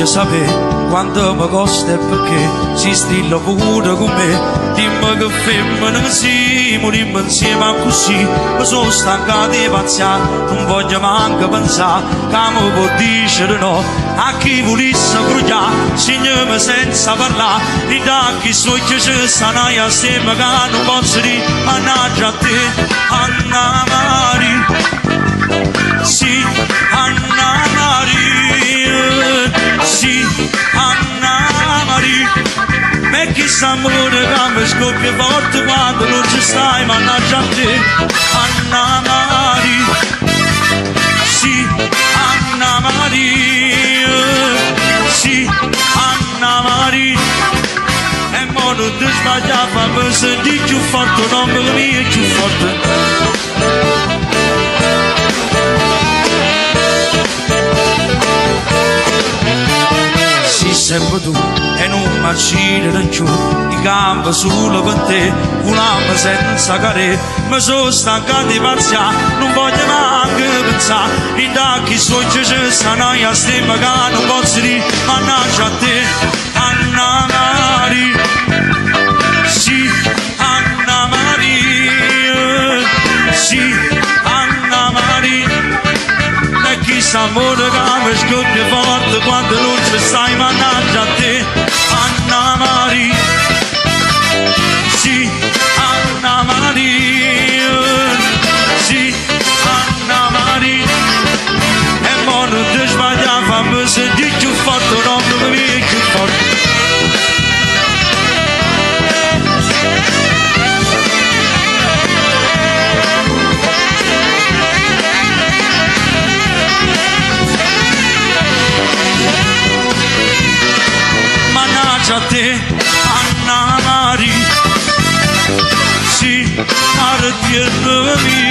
Voglio sapere quanto mi costa e perché si strilla pure con me. Dimmi che femmina sì, morimmo insieme a così. Mi sono stancato di pazziare, non voglio manco pensare che mi può dire no a chi volesse crugliare. Signore senza parlare, di da chi so che ci stanno assieme che non posso dire mannaggia a te, Anna Maria. Sì, Anna Maria, sì, Anna Maria. E chissà amore che mi scoppia forte quando non ci stai, mannaggia a te, Anna Maria. Sì, Anna Maria, sì, Anna Maria. E mo non ti sbagliare, fammi sentire più forte, non mi viene più forte. Sempre tu e non mi accidi giù in campo solo per te, un'alma senza care. Mi sono stancato di pazziare, non voglio neanche pensare in da chi so che ci stanno assieme che non posso dire mannaggia a te, Anna Maria. Sì, Anna Maria, sì, Anna Maria. E chissà amore che mi scoppia forte quando non ci stai, mannaggia a te, Anna Maria. Sì, Anna Maria, sì, Anna Maria. E mo non ti sbagliare, fammi sentire più forte, non mi viene più forte. A te, Anna Maria, sì, arretiene